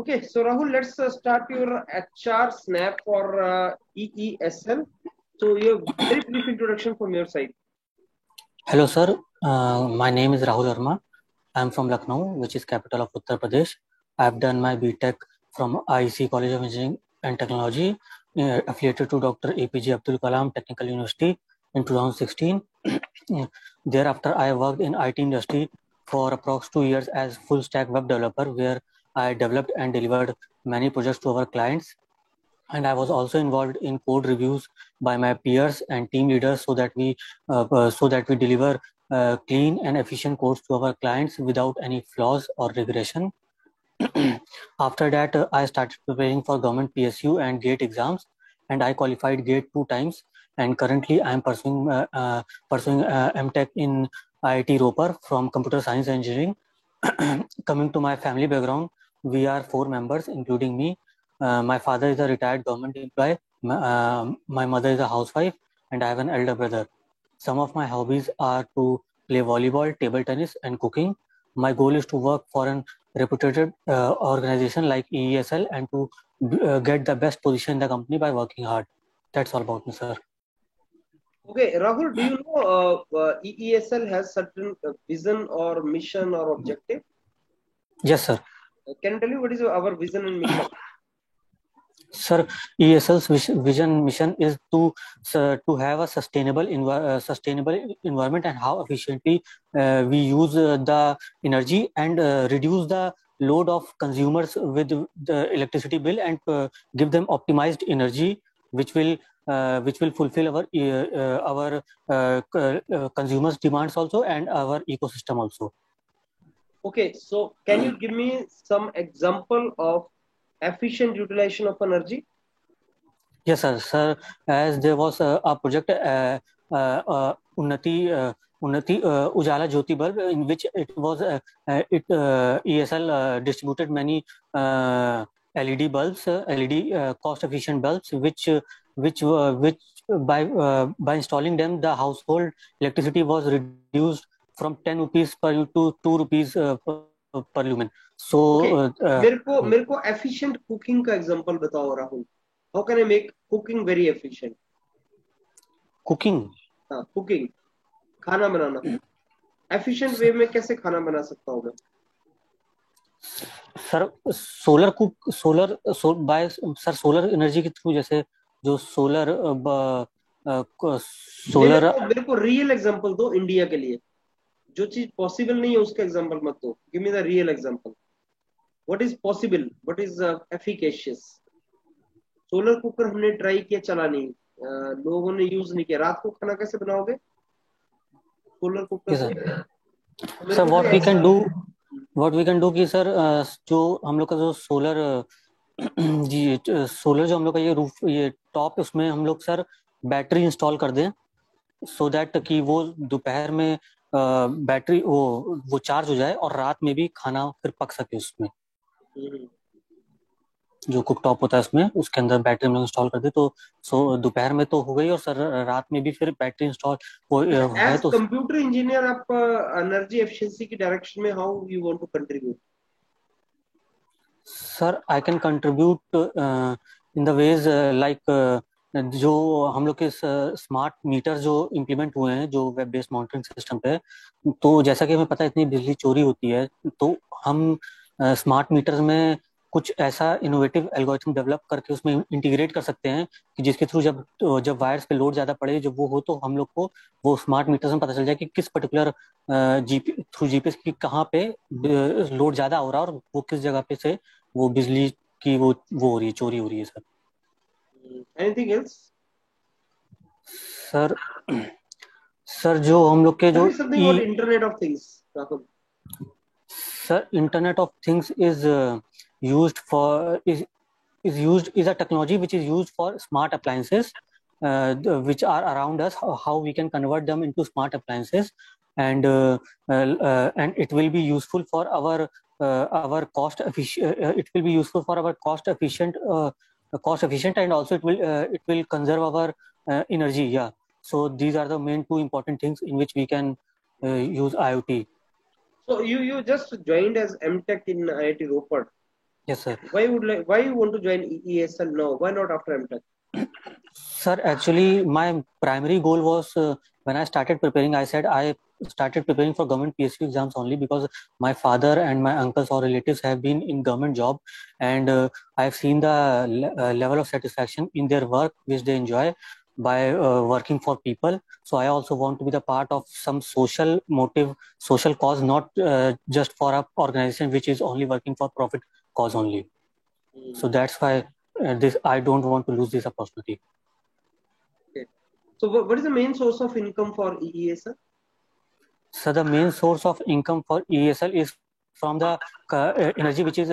Okay, so Rahul, let's start your HR snap for EESL. So you have very brief introduction from your side. Hello, sir. My name is Rahul Verma. I'm from Lucknow, which is capital of Uttar Pradesh. I've done my BTech from IEC College of Engineering and Technology, affiliated to Dr. APJ Abdul Kalam Technical University in 2016. Thereafter, I worked in IT industry for approx 2 years as full stack web developer, where I developed and delivered many projects to our clients. And I was also involved in code reviews by my peers and team leaders so that we deliver clean and efficient codes to our clients without any flaws or regression. After that, I started preparing for government PSU and GATE exams, and I qualified GATE 2 times. And currently, I am pursuing MTech in IIT Ropar from Computer Science Engineering. Coming to my family background, we are 4 members, including me. My father is a retired government employee. My mother is a housewife, and I have an elder brother. Some of my hobbies are to play volleyball, table tennis, and cooking. My goal is to work for an reputed organization like EESL and to get the best position in the company by working hard. That's all about me, sir. Okay, Rahul, do you know EESL has certain vision or mission or objective? Yes, sir. Can you tell me what is our vision and mission? Sir, ESL's vision mission is to have a sustainable environment, and how efficiently we use the energy and reduce the load of consumers with the electricity bill, and give them optimized energy which will fulfill our consumers demands also, and our ecosystem also. Okay, so can you give me some example of efficient utilization of energy? Yes, sir. As there was a project, Unnati Ujala Jyoti bulb, in which ESL distributed many LED bulbs, LED cost-efficient bulbs, which by installing them, the household electricity was reduced from 10 rupees per to 2 rupees per lumen. So, मेरे को efficient cooking का example बताओ Rahul. How can I make cooking very efficient? Cooking. हाँ, cooking. खाना बनाना. Efficient way में कैसे खाना बना सकता हूँ मैं? सर सोलर एनर्जी के थ्रू, जैसे जो सोलर मेरे को रियल एग्जांपल दो इंडिया के लिए. जो चीज पॉसिबल नहीं है उसका एग्जांपल मत दो. Give me the real example. What is possible, what is efficacious? Solar cooker हमने ट्राई किया, चला नहीं. लोगों ने यूज नहीं किया. रात को खाना कैसे बनाओगे सोलर कुकर से? Sir what we can do कि सर, जो हम लोग का जो सोलर जो हम लोग का ये टॉप, उसमें हम लोग सर बैटरी इंस्टॉल कर दें, सो दैट कि वो दोपहर में बैटरी वो चार्ज हो जाए और रात में भी खाना फिर पक सके उसमें. जो कुक टॉप होता है उसमें, उसके अंदर बैटरी हम लोग इंस्टॉल कर दे तो दोपहर में तो हो गई, और सर रात में भी फिर बैटरी इंस्टॉल है. तो कंप्यूटर इंजीनियर आप एनर्जी एफिशिएंसी की डायरेक्शन में how you want to contribute? Sir I can contribute in the ways like जो हम लोग के स्मार्ट मीटर जो इम्प्लीमेंट हुए हैं, जो वेब बेस्ड मॉनिटरिंग सिस्टम पे, तो जैसा कि हमें पता है इतनी बिजली चोरी होती है, तो हम स्मार्ट मीटर में कुछ ऐसा इनोवेटिव एल्गोरिथम डेवलप करके उसमें इंटीग्रेट कर सकते हैं कि जिसके थ्रू जब वायर्स पे लोड ज्यादा पड़े, जब वो हो, तो हम लोग को वो स्मार्ट मीटर्स में पता चल जाए कि किस पर्टिकुलर जीपीएस की कहाँ पे लोड ज्यादा हो रहा है, और वो किस जगह पे से वो बिजली की वो हो रही है, चोरी हो रही है. Sir anything else? सर जो हम लोग के जो internet of things. Sir internet of things is used for is a technology which is used for smart appliances which are around us, how we can convert them into smart appliances, and it will be useful for our cost efficient it will be useful for our cost efficient, and also it will conserve our energy. So these are the main 2 important things in which we can use IoT. So you just joined as MTech in IIT Ropar. Yes, sir. Why you want to join EESL now? Why not after MTech? Sir, actually, my primary goal was when I started preparing, I said I started preparing for government PSU exams only because my father and my uncles or relatives have been in government job, and I've seen the level of satisfaction in their work which they enjoy by working for people. So I also want to be the part of some social motive, social cause, not just for a organization which is only working for profit cause only. So that's why this I don't want to lose this opportunity. Okay. So what is the main source of income for EESL? So the main source of income for ESL is from the energy which is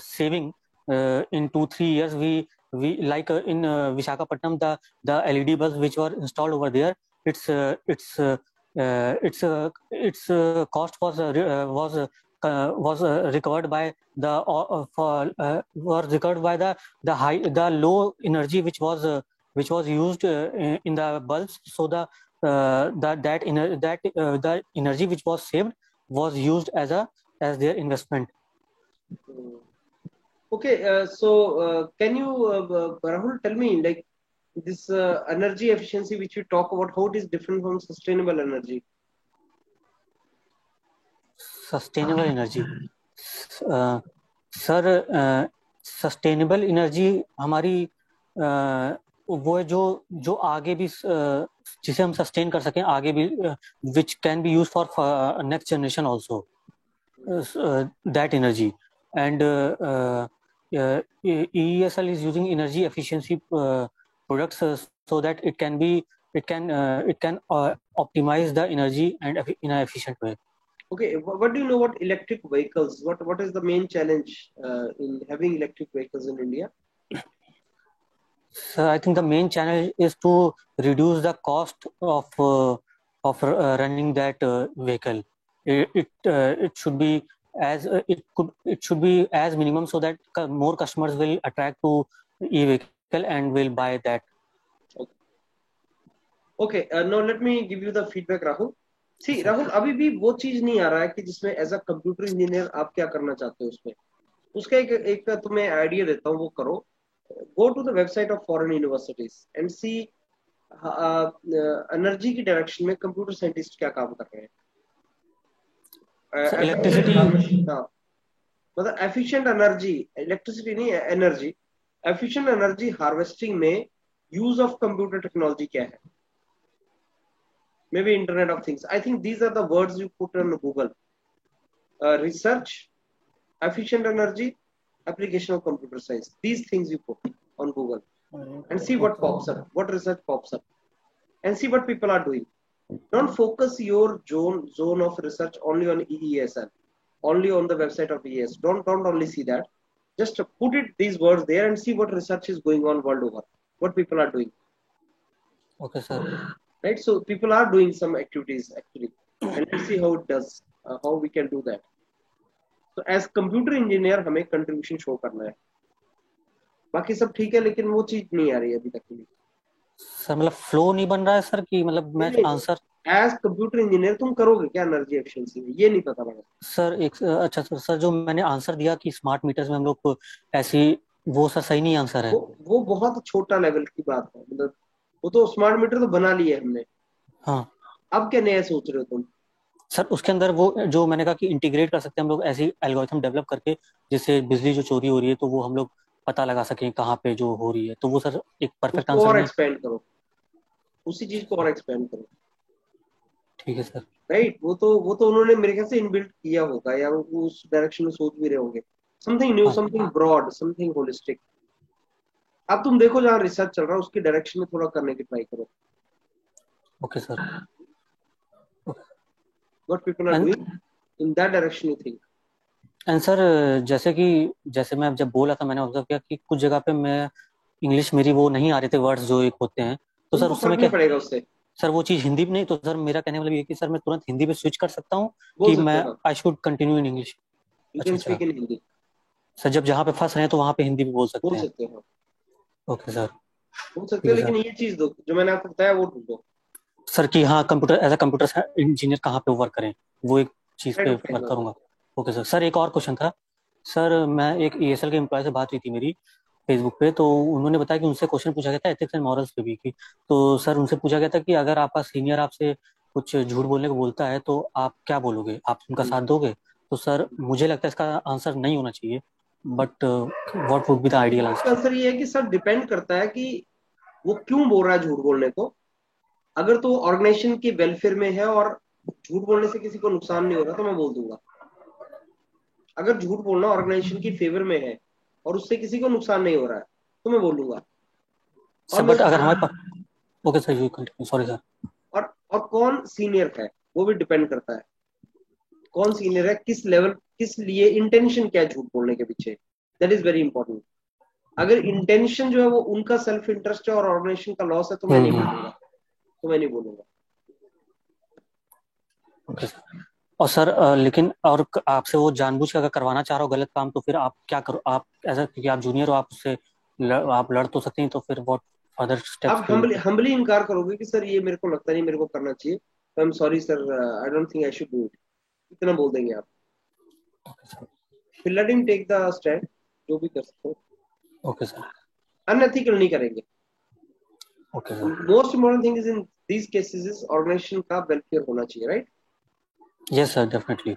saving in 2-3 years. We like in Visakhapatnam, the LED bulbs which were installed over there. Its cost was recovered by the low energy which was used in the bulbs. So the energy which was saved was used as their investment. Okay, can you, Rahul, tell me, like, this energy efficiency which you talk about, how it is different from sustainable energy? Sustainable energy, sir sustainable energy हमारी वो है जो जो आगे भी जिसे हम sustain कर सकें आगे भी, which can be use for next generation also, that energy. And EESL is using energy efficiency products so that it can optimize the energy and in an efficient way. Okay, what do you know about electric vehicles? What is the main challenge in having electric vehicles in India? So I think the main challenge is to reduce the cost of running that vehicle. It should be it should be as minimum so that more customers will attract to e-vehicle and will buy that. Okay, now let me give you the feedback, Rahul. See, Rahul, अभी भी वो चीज नहीं आ रहा है कि जिसमें as a computer engineer आप क्या करना चाहते हो उसमें. उसका एक तुम्हें आइडिया देता हूँ, वो करो. Go to the website of foreign universities and see energy की डायरेक्शन में कंप्यूटर साइंटिस्ट क्या काम कर रहे हैं. इलेक्ट्रिसिटी, हाँ, मतलब एफिशिएंट एनर्जी, इलेक्ट्रिसिटी नहीं, एनर्जी, एफिशिएंट एनर्जी हार्वेस्टिंग में यूज ऑफ कंप्यूटर टेक्नोलॉजी क्या है. Maybe Internet of Things. I think these are the words you put on Google. Research, efficient energy, application of computer science. These things you put on Google and see what pops up, what research pops up, and see what people are doing. Don't focus your zone of research only on EESL, only on the website of EES. Don't only see that. Just put it these words there and see what research is going on world over, what people are doing. Okay, sir. Right, so people are doing some activities actually, and let's see how it does, how we can do that. So as computer engineer हमें contribution show करना है. बाकी सब ठीक है, लेकिन वो चीज नहीं आ रही है अभी तक के लिए. सर मतलब फ्लो नहीं बन रहा है सर, कि मतलब मैं आंसर एज कंप्यूटर इंजीनियर तुम करोगे क्या एनर्जी एफिशिएंसी में, ये नहीं पता पड़ा सर. एक अच्छा सर जो मैंने आंसर दिया कि स्मार्ट मीटर्स में हम लोग को ऐसी, वो सर सही नहीं आंसर है. वो बहुत छोटा लेवल की बात है. मतलब वो तो स्मार्ट मीटर तो बना लिए हमने. हाँ, अब क्या नया सोच रहे हो तुम सर? उसके अंदर वो जो मैंने कहा कि इंटीग्रेट कर सकते हैं हम लोग ऐसी एल्गोरिथम डेवलप करके, जिससे बिजली जो चोरी हो रही है तो वो हम लोग पता लगा सकें कहाँ पे जो हो रही है. तो वो सर एक परफेक्ट आंसर और नहीं. एक्सपेंड करो, उसी चीज को और एक्सपेंड करो. ठीक है सर. राइट, वो तो उन्होंने मेरे ख्याल से इनबिल्ट किया होगा, या वो उस डायरेक्शन में सोच भी रहे होंगे. Something new, something broad, something holistic. अब तुम देखो जहाँ रिसर्च चल रहा है उसकी डायरेक्शन में थोड़ा करने की ट्राई करो. Okay sir. What people are doing in that direction you think. And sir जैसे मैं जब बोला था, मैंने ऑब्जर्व किया कि कुछ जगह पे मैं इंग्लिश मेरी वो नहीं आ रहे थे वर्ड्स जो एक होते हैं, तो सर उस समय क्या पड़ेगा उससे. सर वो चीज हिंदी में नहीं, तो सर मेरा कहने वाला ये कि सर मैं तुरंत हिंदी पे स्विच कर सकता हूँ कि मैं I should continue in English. अच्छा, हिंदी सर जब जहाँ पे फंस रहे हैं तो वहाँ पे हिंदी भी बोल सकते हैं. ओके सर, बोल सकते हो, लेकिन ये चीज दो जो मैंने आपको बताया वो ढूंढो सर कि हाँ computer as a computer engineer कहाँ पे वर्क करें, वो एक चीज पे वर्क करूंगा. Okay sir. सर एक और क्वेश्चन था सर मैं एक ESL के एम्प्लॉय से बात हुई थी मेरी फेसबुक पे, तो उन्होंने बताया कि उनसे क्वेश्चन पूछा गया था एथिक्स एंड मॉरल्स पे भी की। तो सर उनसे पूछा गया था कि अगर आपका सीनियर आपसे कुछ झूठ बोलने को बोलता है तो आप क्या बोलोगे, आप उनका साथ दोगे? तो सर मुझे लगता है इसका आंसर नहीं होना चाहिए, but what would be the ideal इसका आंसर? आंसर ये है कि सर डिपेंड करता है कि वो क्यों बोल रहा है झूठ बोलने को। अगर तो ऑर्गेनाइजेशन के वेलफेयर में है और झूठ बोलने से किसी को नुकसान नहीं हो रहा तो मैं बोल दूंगा। अगर झूठ बोलना ऑर्गेनाइजेशन की फेवर में है और उससे किसी को नुकसान नहीं हो रहा है तो मैं बोलूंगा। और सर मैं बट अगर हमारे पास, okay sir you continue, sorry sir. और कौन सीनियर है वो भी डिपेंड करता है। कौन सीनियर है, किस लेवल, किस लिए, इंटेंशन क्या है झूठ बोलने के पीछे, दैट इज वेरी इंपॉर्टेंट। अगर इंटेंशन जो है वो उनका सेल्फ इंटरेस्ट है और ऑर्गेनाइजेशन का लॉस है तो मैं नहीं बोलूंगा, तो मैं नहीं बोलूंगा। Okay sir. और सर लेकिन और आपसे वो जानबूझ के अगर करवाना चाह रहा हो गलत काम, तो फिर आप क्या करो? आप ऐसा, क्योंकि आप जूनियर हो, आप उससे आप लड़ तो सकते हैं, तो फिर व्हाट अदर स्टेप्स आप will you humbly take? Humbly इनकार करोगे कि सर ये मेरे को लगता नहीं मेरे को करना चाहिए, तो I am sorry sir, I don't think I should do it, इतना बोल देंगे आप। फिर let him take the stand, जो भी कर सकते हो। Okay sir. अनएथिकल नहीं करेंगे। Okay sir. Most important thing is in these cases is organisation का वेलफेयर होना चाहिए, राइट? Yes sir, definitely.